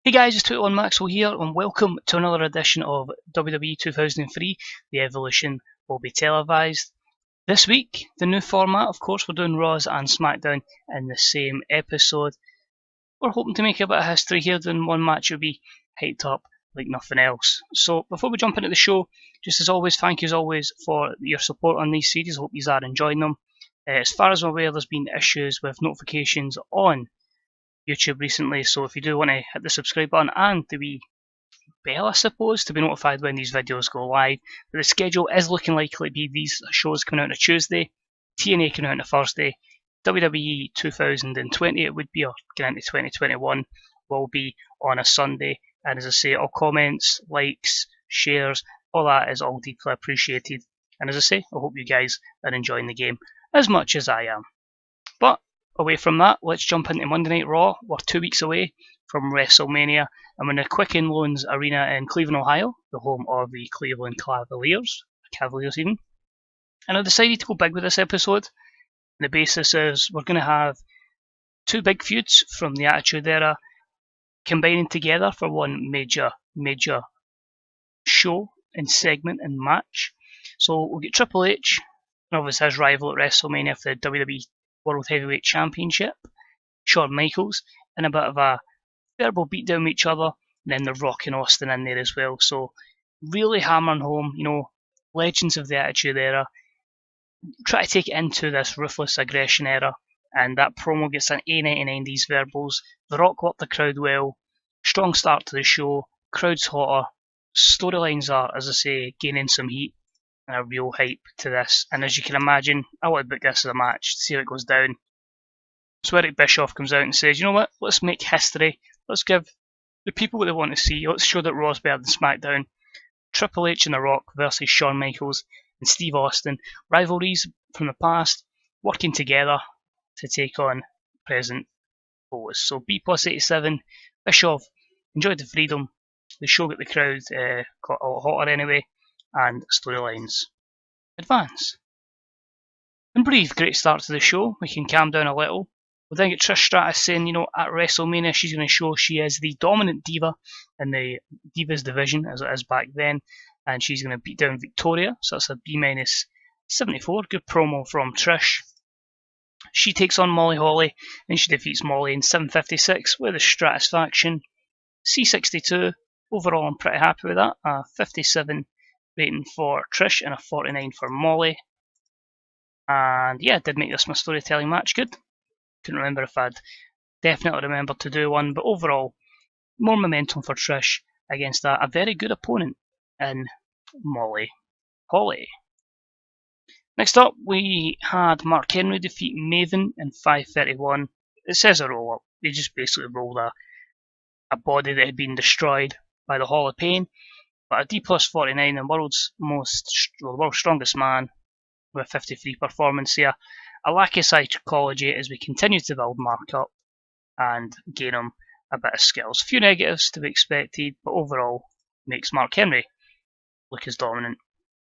Hey guys, it's 21 Maxwell here, and welcome to another edition of WWE 2003. The Evolution will be televised. This week, the new format, of course, we're doing Raws and SmackDown in the same episode. We're hoping to make a bit of history here, doing one match will be hyped up like nothing else. So, before we jump into the show, just as always, thank you as always for your support on these series. I hope you are enjoying them. As far as I'm aware, there's been issues with notifications on YouTube recently, so if you do want to hit the subscribe button and the wee bell, I suppose, to be notified when these videos go live. But the schedule is looking likely to be these shows coming out on a Tuesday, TNA coming out on a Thursday, WWE 2020 it would be, or getting into 2021, will be on a Sunday. And as I say, all comments, likes, shares, all that is all deeply appreciated. And as I say, I hope you guys are enjoying the game as much as I am. But away from that, let's jump into Monday Night Raw. We're 2 weeks away from Wrestlemania. I'm in the Quicken Loans Arena in Cleveland, Ohio, the home of the Cleveland Cavaliers even. And I decided to go big with this episode. And the basis is we're going to have two big feuds from the Attitude Era combining together for one major show and segment and match. So we'll get Triple H, obviously his rival at WrestleMania for the WWE World Heavyweight Championship, Shawn Michaels, and a bit of a verbal beatdown with each other, and then The Rock and Austin in there as well. So really hammering home, legends of the Attitude Era. Try to take it into this ruthless aggression era, and that promo gets an A99 these verbals. The Rock worked the crowd well, strong start to the show, crowd's hotter, storylines are, as I say, gaining some heat, and a real hype to this. And as you can imagine, I want to book this as a match to see how it goes down. So Eric Bischoff comes out and says, you know what, let's make history. Let's give the people what they want to see. Let's show that Raw's better than SmackDown. Triple H and The Rock versus Shawn Michaels and Steve Austin. Rivalries from the past working together to take on present foes. So B plus 87, Bischoff enjoyed the freedom. The show got the crowd got a lot hotter anyway, and storylines advance. And brief, great start to the show. We can calm down a little. We'll then get Trish Stratus saying, at WrestleMania she's going to show she is the dominant diva in the Divas division, as it is back then, and she's going to beat down Victoria, so that's a B minus 74. Good promo from Trish. She takes on Molly Holly, and she defeats Molly in 7:56 with the Stratus faction. C62, overall I'm pretty happy with that. A 57 rating for Trish and a 49 for Molly. And yeah, did make this my storytelling match good. Couldn't remember if I'd definitely remembered to do one, but overall, more momentum for Trish against a very good opponent in Molly Holly. Next up, we had Mark Henry defeat Maven in 5:31. It says a roll up. They just basically rolled a body that had been destroyed by the Hall of Pain. But a D plus 49, the world's strongest man, with 53 performance here. A lack of psychology as we continue to build Mark up and gain him a bit of skills. A few negatives to be expected, but overall makes Mark Henry look as dominant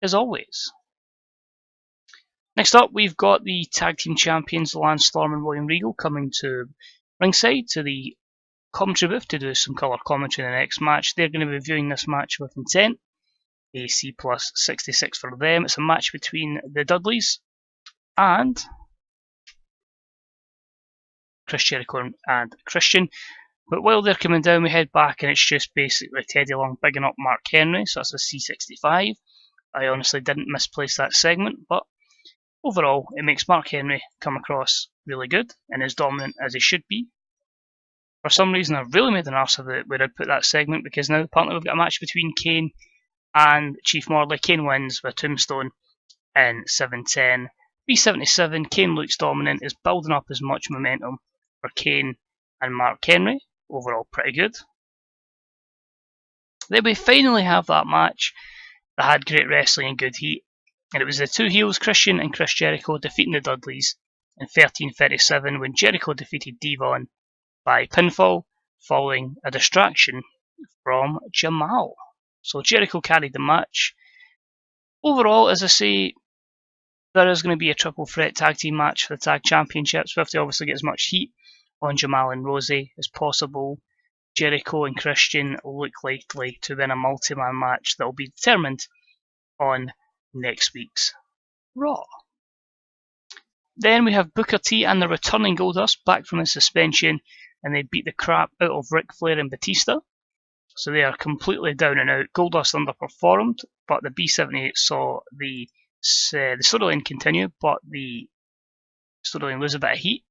as always. Next up, we've got the Tag Team Champions, Lance Storm and William Regal, coming to ringside to the commentary booth to do some colour commentary in the next match. They're going to be viewing this match with intent. A C plus 66 for them. It's a match between the Dudleys and Chris Jericho and Christian. But while they're coming down, we head back and it's just basically Teddy Long bigging up Mark Henry, so that's a C65. I honestly didn't misplace that segment, but overall it makes Mark Henry come across really good and as dominant as he should be. For some reason I really made an arse of it where I'd put that segment, because now apparently we've got a match between Kane and Chief Morley. Kane wins with a tombstone in 7:10. B77, Kane looks dominant, is building up as much momentum for Kane and Mark Henry. Overall pretty good. Then we finally have that match that had great wrestling and good heat, and it was the two heels, Christian and Chris Jericho, defeating the Dudleys in 13:37 when Jericho defeated Devon by pinfall following a distraction from Jamal. So Jericho carried the match. Overall, as I say, there is going to be a triple threat tag team match for the tag championships. We have to obviously get as much heat on Jamal and Rosie as possible. Jericho and Christian look likely to win a multi-man match that will be determined on next week's Raw. Then we have Booker T and the returning Goldust back from his suspension, and they beat the crap out of Ric Flair and Batista. So they are completely down and out. Goldust underperformed, but the B78 saw the storyline continue, but the storyline lose a bit of heat.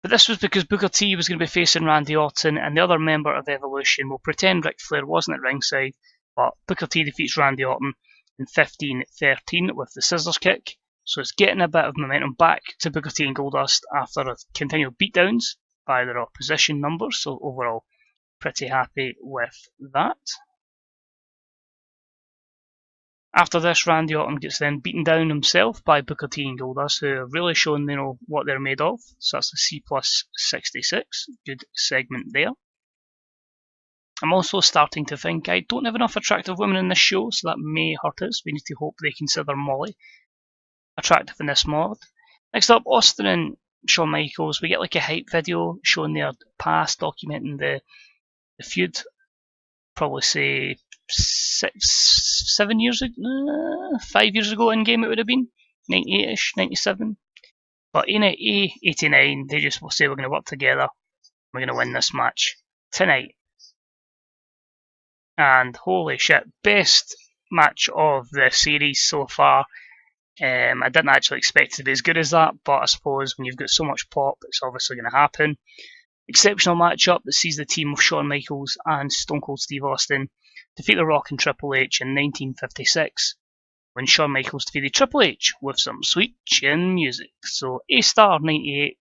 But this was because Booker T was going to be facing Randy Orton, and the other member of Evolution will pretend Ric Flair wasn't at ringside, but Booker T defeats Randy Orton in 15-13 with the scissors kick. So it's getting a bit of momentum back to Booker T and Goldust after a continual beatdowns by their opposition numbers. So overall, pretty happy with that. After this, Randy Orton gets then beaten down himself by Booker T and Goldust, who have really shown what they're made of. So that's the C+66. Good segment there. I'm also starting to think I don't have enough attractive women in this show, so that may hurt us. We need to hope they consider Molly attractive in this mod. Next up, Austin and Shawn Michaels. We get like a hype video showing their past, documenting the feud. Probably say 7 years ago, 5 years ago in game it would have been, 98ish, 97. But in A89, they just will say we're going to work together. We're going to win this match tonight. And holy shit, best match of the series so far. I didn't actually expect it to be as good as that, but I suppose when you've got so much pop, it's obviously going to happen. Exceptional matchup that sees the team of Shawn Michaels and Stone Cold Steve Austin defeat The Rock and Triple H in 1956, when Shawn Michaels defeated Triple H with some sweet chin music. So A-star 98,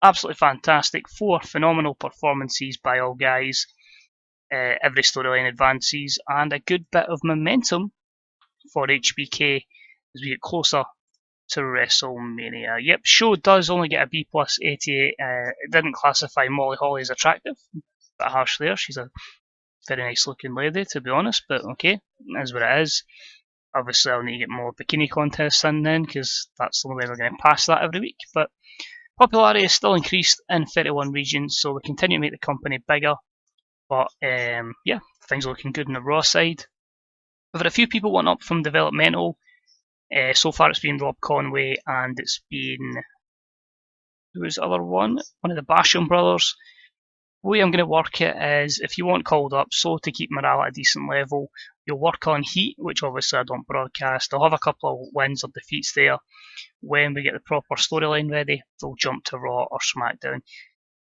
absolutely fantastic. 4 phenomenal performances by all guys. Every storyline advances, and a good bit of momentum for HBK as we get closer to WrestleMania. Yep, show does only get a B+88. It didn't classify Molly Holly as attractive. Bit harsh there. She's a very nice looking lady, to be honest, but okay, that's what it is. Obviously, I'll need to get more bikini contests in then, because that's the only way we're going to pass that every week. But popularity is still increased in 31 regions, so we continue to make the company bigger. But yeah, things are looking good on the Raw side. We've had a few people wanting up from developmental. So far it's been Rob Conway, and it's been, who was the other one? One of the Basham brothers. The way I'm going to work it is, if you want called up, so to keep morale at a decent level, you'll work on Heat, which obviously I don't broadcast. I'll have a couple of wins or defeats there. When we get the proper storyline ready, they'll jump to Raw or SmackDown.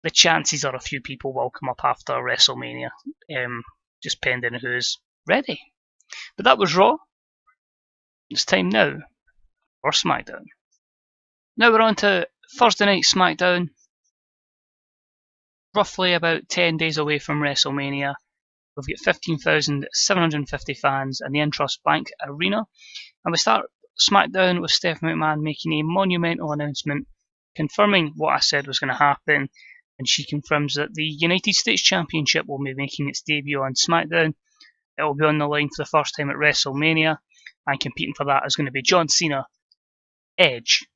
The chances are a few people will come up after WrestleMania, just pending who's ready. But that was Raw. It's time now for SmackDown. Now we're on to Thursday Night SmackDown. Roughly about 10 days away from WrestleMania. We've got 15,750 fans in the Intrust Bank Arena. And we start SmackDown with Stephanie McMahon making a monumental announcement, confirming what I said was going to happen. And she confirms that the United States Championship will be making its debut on SmackDown. It will be on the line for the first time at WrestleMania, and competing for that is going to be John Cena, Edge,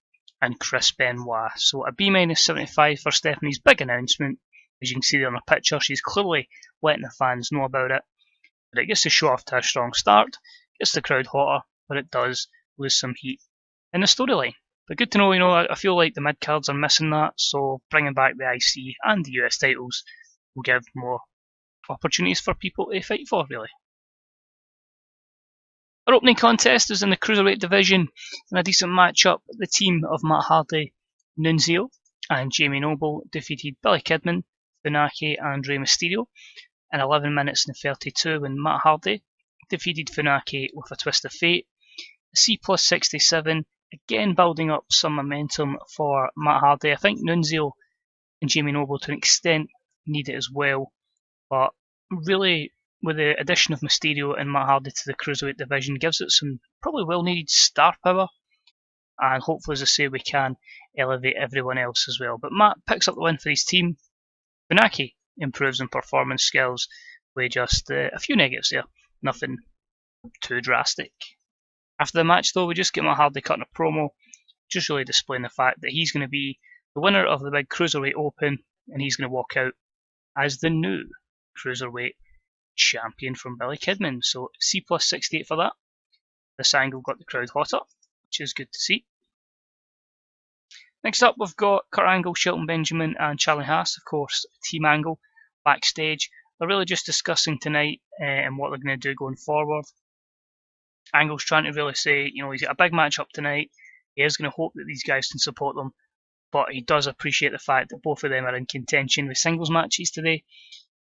and Chris Benoit. So a B-75 for Stephanie's big announcement. As you can see there on the picture, she's clearly letting the fans know about it. But it gets the show off to a strong start, gets the crowd hotter, but it does lose some heat in the storyline. But good to know, I feel like the mid-cards are missing that, so bringing back the IC and the US titles will give more opportunities for people to fight for, really. Our opening contest is in the Cruiserweight division, in a decent matchup. The team of Matt Hardy, Nunzio, and Jamie Noble defeated Billy Kidman, Funaki, and Rey Mysterio in 11 minutes and 32 when Matt Hardy defeated Funaki with a twist of fate. A C+67, again building up some momentum for Matt Hardy. I think Nunzio and Jamie Noble to an extent need it as well, but really with the addition of Mysterio and Matt Hardy to the Cruiserweight division gives it some probably well needed star power, and hopefully, as I say, we can elevate everyone else as well. But Matt picks up the win for his team. Funaki improves in performance skills with just a few negatives there, nothing too drastic. After the match though, we just get Matt Hardy cutting a promo, just really displaying the fact that he's going to be the winner of the big Cruiserweight Open, and he's going to walk out as the new Cruiserweight champion from Billy Kidman. So C plus 68 for that. This angle got the crowd hotter, which is good to see. Next up, we've got Kurt Angle, Shelton Benjamin, and Charlie Haas, of course, Team Angle, backstage. They're really just discussing tonight and what they're going to do going forward. Angle's trying to really say, he's got a big match up tonight. He is going to hope that these guys can support them, but he does appreciate the fact that both of them are in contention with singles matches today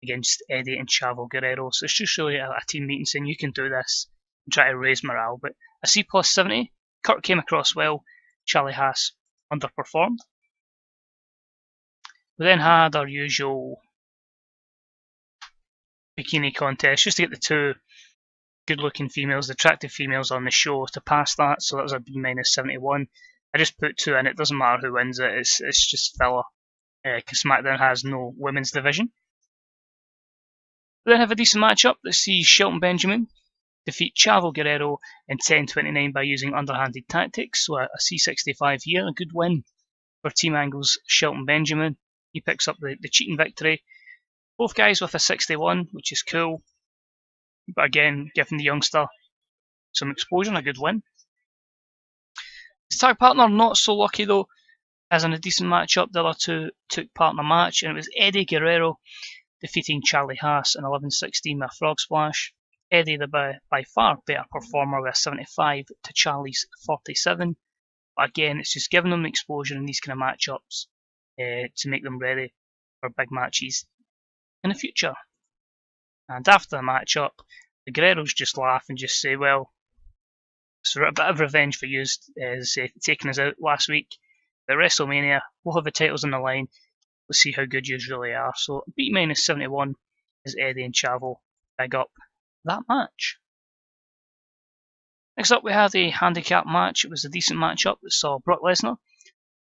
against Eddie and Chavo Guerrero. So it's just really a team meeting saying you can do this and try to raise morale. But a C plus 70, Kurt came across well, Charlie Haas underperformed. We then had our usual bikini contest just to get the two good looking females, attractive females on the show to pass that. So that was a B minus 71. I just put two in, it doesn't matter who wins it, it's just filler because SmackDown has no women's division. We then have a decent matchup that sees Shelton Benjamin defeat Chavo Guerrero in 10:29 by using underhanded tactics. So a C65 here, a good win for Team Angle's Shelton Benjamin. He picks up the cheating victory. Both guys with a 61, which is cool. But again, giving the youngster some exposure and a good win. His tag partner, not so lucky though, as in a decent matchup. The other two took part in the match, and it was Eddie Guerrero defeating Charlie Haas in 11:16 with a frog splash. Eddie, the by far better performer, with a 75 to Charlie's 47. But again, it's just giving them the exposure in these kind of matchups to make them ready for big matches in the future. And after the matchup, the Guerreros just laugh and just say, well, so a bit of revenge for you taking us out last week. At WrestleMania, we'll have the titles on the line. Let's see how good you really are. So B minus 71 is Eddie and Chavo big up that match. Next up, we had a handicap match. It was a decent matchup that saw Brock Lesnar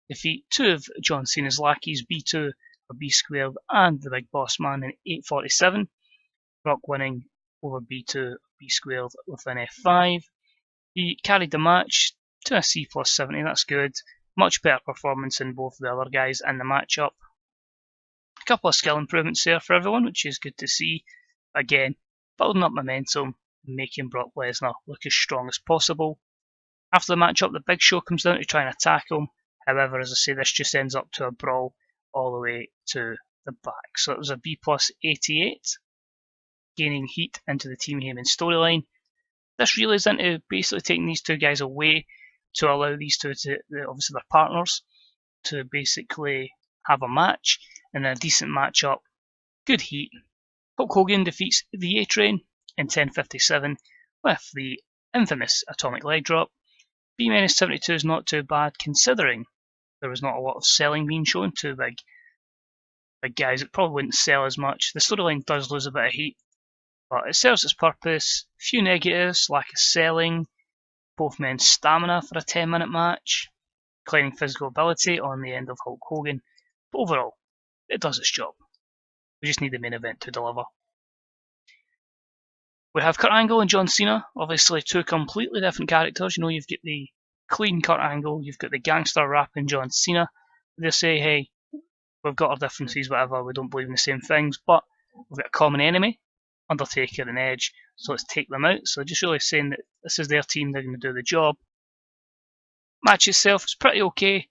defeat two of John Cena's lackeys, B2 or B Squared, and the Big Boss Man in 8:47. Brock winning over B2 or B Squared with an F5. He carried the match to a C plus 70. That's good. Much better performance than both the other guys in the matchup. A couple of skill improvements there for everyone, which is good to see. Again, building up momentum, making Brock Lesnar look as strong as possible. After the matchup, the Big Show comes down to try and attack him. However, as I say, this just ends up to a brawl all the way to the back. So it was a B plus 88, gaining heat into the Team Heyman storyline. This really is into basically taking these two guys away to allow these two, obviously their partners, to basically have a match and a decent matchup. Good heat. Hulk Hogan defeats the A-Train in 10:57 with the infamous atomic leg drop. B minus 72 is not too bad considering there was not a lot of selling being shown. Two big guys, it probably wouldn't sell as much. The storyline does lose a bit of heat, but it serves its purpose. Few negatives, lack of selling, both men's stamina for a 10-minute match, declining physical ability on the end of Hulk Hogan. But overall, it does its job. We just need the main event to deliver. We have Kurt Angle and John Cena, obviously two completely different characters. You've got the clean Kurt Angle, you've got the gangster rapping John Cena. They say, hey, we've got our differences, whatever, we don't believe in the same things, but we've got a common enemy, Undertaker and Edge, so let's take them out. So just really saying that this is their team, they're going to do the job. Match itself was pretty okay,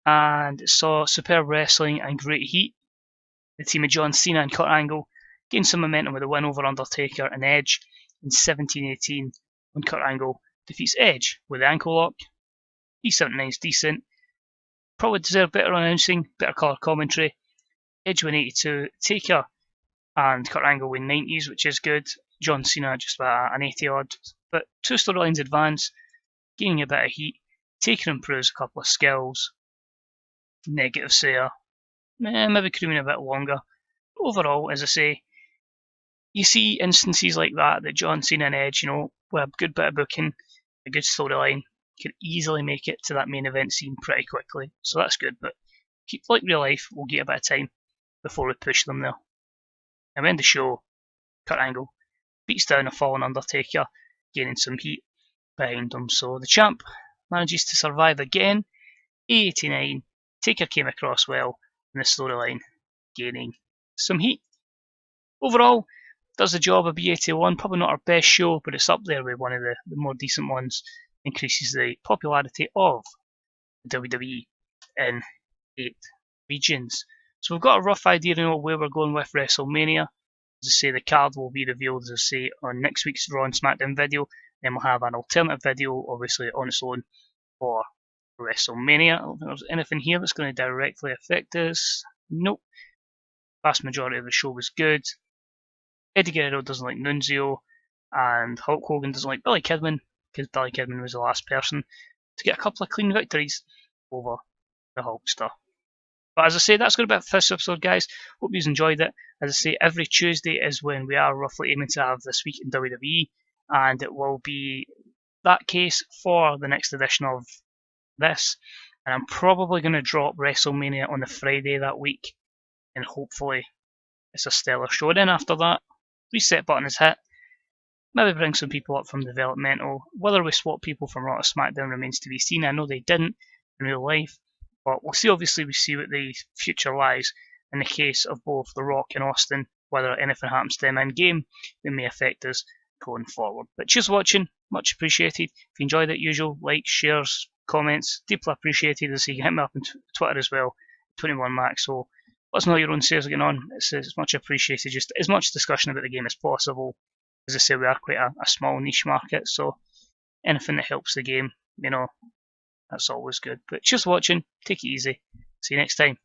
and it saw superb wrestling and great heat. The team of John Cena and Kurt Angle gained some momentum with a win over Undertaker and Edge in 17:18 when Kurt Angle defeats Edge with the ankle lock. E79 is decent. Probably deserved better announcing, better colour commentary. Edge win 82, Taker and Kurt Angle win 90s, which is good. John Cena just about an 80 odd. But two storylines advance, gaining a bit of heat. Taker improves a couple of skills. Negatives there. Maybe could have been a bit longer. Overall, as I say, you see instances like that John Cena and Edge, with a good bit of booking, a good storyline, could easily make it to that main event scene pretty quickly. So that's good, but like real life, we'll get a bit of time before we push them there. And when the show, Kurt Angle beats down a fallen Undertaker, gaining some heat behind him. So the champ manages to survive again. A89, Taker came across well in the storyline, gaining some heat. Overall, does the job of EP21. Probably not our best show, but it's up there with one of the more decent ones. Increases the popularity of WWE in 8 regions. So we've got a rough idea of where we're going with WrestleMania. As I say, the card will be revealed, as I say, on next week's Raw and SmackDown video. Then we'll have an alternative video, obviously on its own, for WrestleMania. I don't think there's anything here that's going to directly affect us. Nope. Vast majority of the show was good. Eddie Guerrero doesn't like Nunzio, and Hulk Hogan doesn't like Billy Kidman, because Billy Kidman was the last person to get a couple of clean victories over the Hulkster. But as I say, that's going to be it for this episode, guys. Hope you enjoyed it. As I say, every Tuesday is when we are roughly aiming to have This Week in WWE, and it will be that case for the next edition of this. And I'm probably going to drop WrestleMania on the Friday that week, and hopefully it's a stellar show. Then after that, reset button is hit. Maybe bring some people up from developmental. Whether we swap people from Raw to SmackDown remains to be seen. I know they didn't in real life, but we'll see. Obviously, we see what the future lies in the case of both The Rock and Austin. Whether anything happens to them in game, it may affect us going forward. But cheers for watching, much appreciated. If you enjoyed it, usual likes, shares, comments, deeply appreciated. As you hit me up on Twitter as well, 21Max. So let us know your own sales getting on. It's much appreciated. Just as much discussion about the game as possible. As I say, we are quite a small niche market, so anything that helps the game, that's always good. But cheers for watching. Take it easy. See you next time.